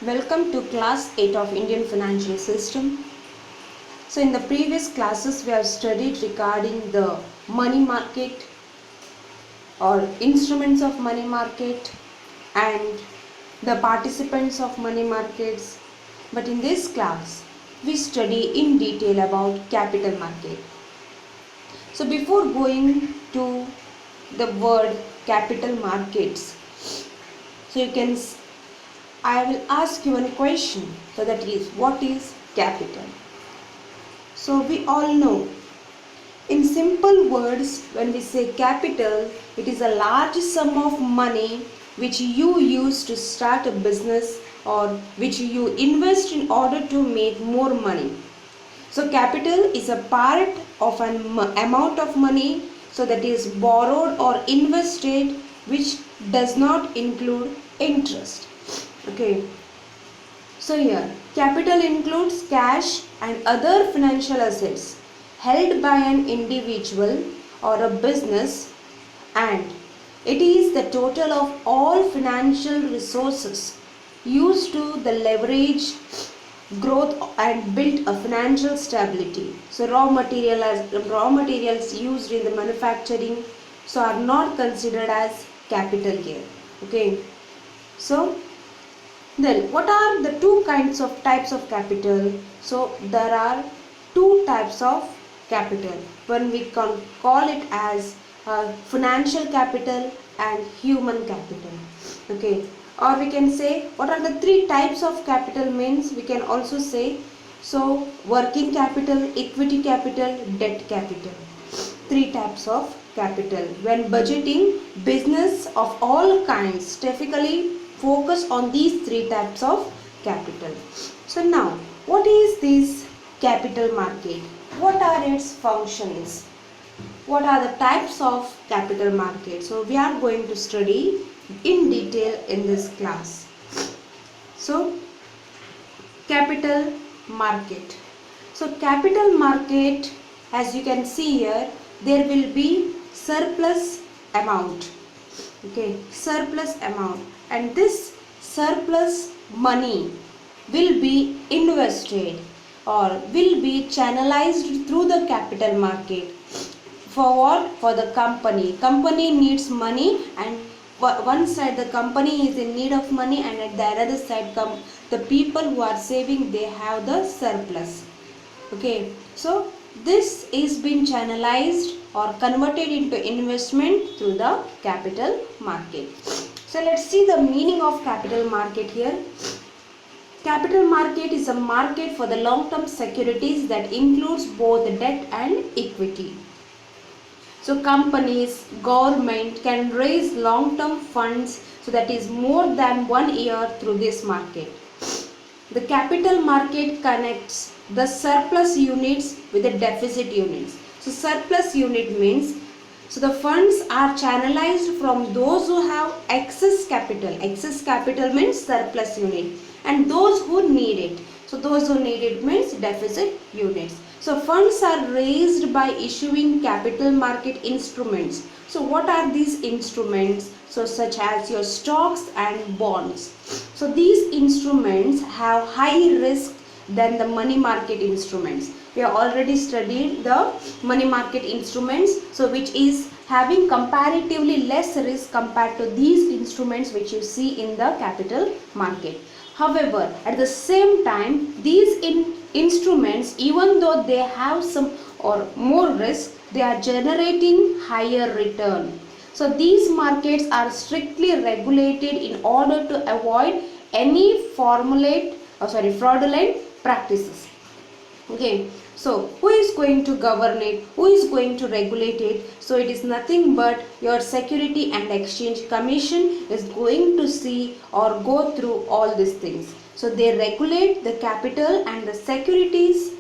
Welcome to class 8 of Indian Financial System. So in the previous classes we have studied regarding the money market or instruments of money market and the participants of money markets. But in this class we study in detail about capital market. So before going to the word capital markets, so I will ask you one question. So that is, what is capital? So we all know, in simple words, when we say capital, it is a large sum of money which you use to start a business or which you invest in order to make more money. So capital is a part of an amount of money, so that is borrowed or invested, which does not include interest. Okay. So here, capital includes cash and other financial assets held by an individual or a business, and it is the total of all financial resources used to the leverage growth and build a financial stability. So raw materials used in the manufacturing so are not considered as capital here. Okay. So then what are the two types of capital? So there are two types of capital. One we can call it as financial capital and human capital. Okay. Or we can say, what are the three types of capital means? We can also say, so working capital, equity capital, debt capital. Three types of capital. When budgeting, business of all kinds typically focus on these three types of capital. So now, what is this capital market? What are its functions? What are the types of capital market? So we are going to study in detail in this class. So capital market. So capital market, as you can see here, there will be surplus amount. Okay, surplus amount, and this surplus money will be invested or will be channelized through the capital market. For what? For the company needs money, and one side the company is in need of money, and at the other side the people who are saving, they have the surplus. Okay, so this is being channelized or converted into investment through the capital market. So let's see the meaning of capital market here. Capital market is a market for the long-term securities that includes both debt and equity. So companies, government can raise long-term funds, so that is more than 1 year through this market. The capital market connects the surplus units with the deficit units. So surplus unit means, so the funds are channelized from those who have excess capital. Excess capital means surplus unit, and those who need it. So those who need it means deficit units. So funds are raised by issuing capital market instruments. So what are these instruments? So such as your stocks and bonds. So these instruments have high risk than the money market instruments. We have already studied the money market instruments, so which is having comparatively less risk compared to these instruments which you see in the capital market. However, at the same time, these instruments, even though they have some or more risk, they are generating higher return. So these markets are strictly regulated in order to avoid any fraudulent practices. Okay, so who is going to govern it? Who is going to regulate it? So it is nothing but your Security and Exchange Commission is going to see or go through all these things. So they regulate the capital and the securities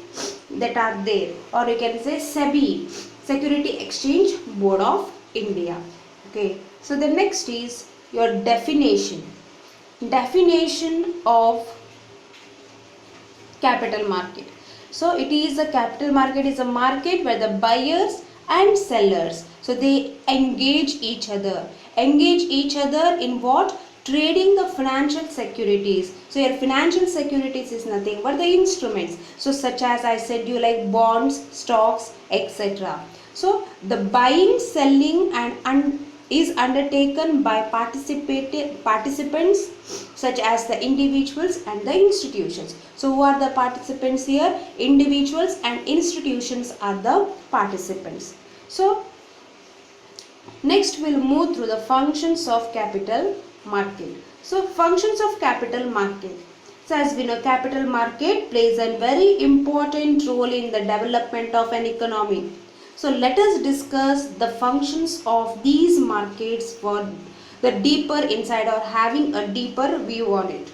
that are there, or you can say SEBI, Security Exchange Board of India. Okay, so the next is your definition. Definition of capital market. So it is a capital market is a market where the buyers and sellers, so they engage each other in what? trading the financial securities. So your financial securities is nothing but the instruments. So such as I said you, like bonds, stocks, etc. So the buying, selling and is undertaken by participants such as the individuals and the institutions. So who are the participants here? Individuals and institutions are the participants. So next we'll move through the functions of capital market. So functions of capital market. So as we know, capital market plays a very important role in the development of an economy. So let us discuss the functions of these markets for the deeper insight or having a deeper view on it.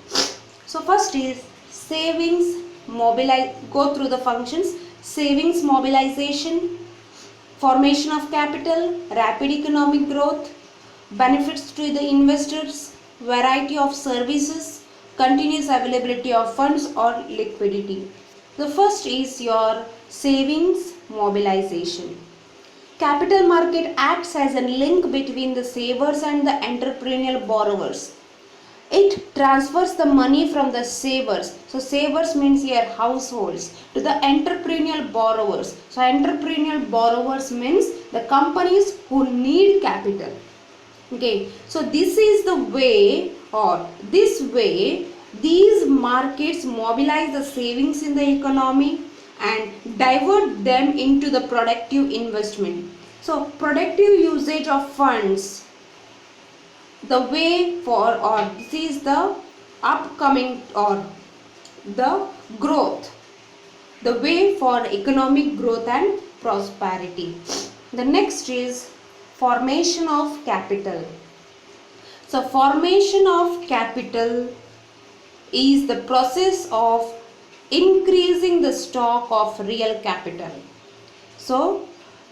So first is savings, go through the functions. Savings mobilization, formation of capital, rapid economic growth, benefits to the investors, variety of services, continuous availability of funds or liquidity. The first is your savings mobilization. Capital market acts as a link between the savers and the entrepreneurial borrowers. It transfers the money from the savers. So savers means your households to the entrepreneurial borrowers. So entrepreneurial borrowers means the companies who need capital. Okay, so this is the way, or this way these markets mobilize the savings in the economy and divert them into the productive investment. So productive usage of funds, the way for, or this is the upcoming or the growth, the way for economic growth and prosperity. The next is formation of capital. So formation of capital is the process of increasing the stock of real capital. So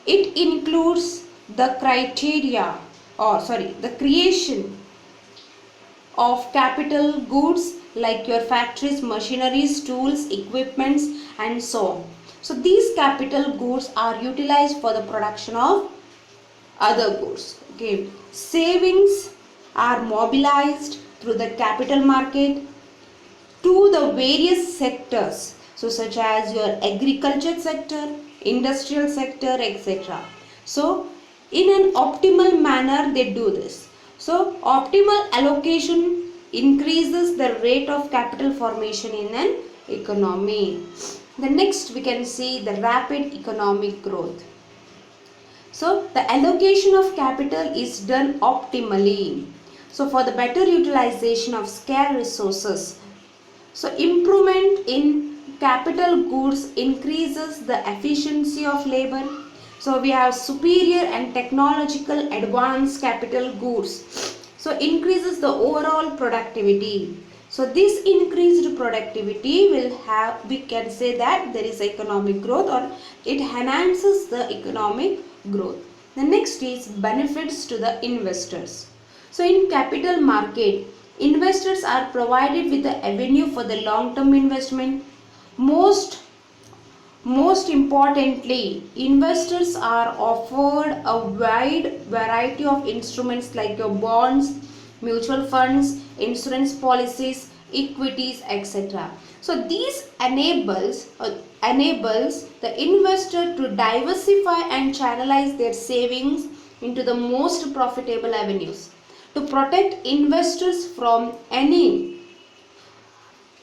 it includes the criteria, the creation of capital goods like your factories, machineries, tools, equipments and so on. So these capital goods are utilized for the production of other goods. Okay, savings are mobilized through the capital market to the various sectors, so such as your agriculture sector, industrial sector, etc. So in an optimal manner they do this. So optimal allocation increases the rate of capital formation in an economy. The next we can see the rapid economic growth. So the allocation of capital is done optimally. So for the better utilization of scarce resources. So improvement in capital goods increases the efficiency of labor. So we have superior and technological advanced capital goods. So increases the overall productivity. So this increased productivity will have, we can say that there is economic growth, or it enhances the economic growth. The next is benefits to the investors. So in capital market, investors are provided with the avenue for the long-term investment. Most importantly, investors are offered a wide variety of instruments like your bonds, mutual funds, insurance policies, equities, etc. So these enables the investor to diversify and channelize their savings into the most profitable avenues. To protect investors from any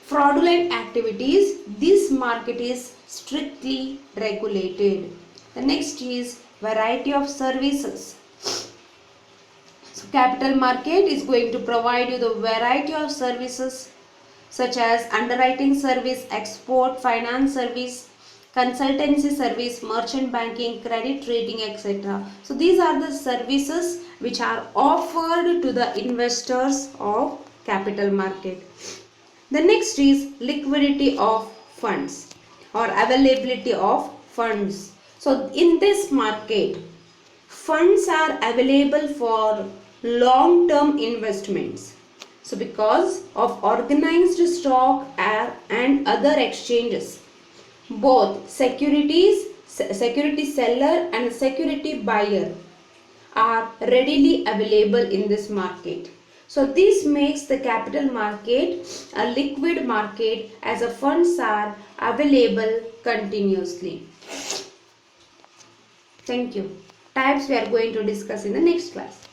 fraudulent activities, this market is strictly regulated. The next is variety of services. So capital market is going to provide you the variety of services such as underwriting service, export finance service, consultancy service, merchant banking, credit rating, etc. So these are the services which are offered to the investors of capital market. The next is liquidity of funds or availability of funds. So in this market, funds are available for long-term investments. So because of organized stock and other exchanges, both security seller and security buyer are readily available in this market. So this makes the capital market a liquid market as the funds are available continuously. Thank you. Types we are going to discuss in the next class.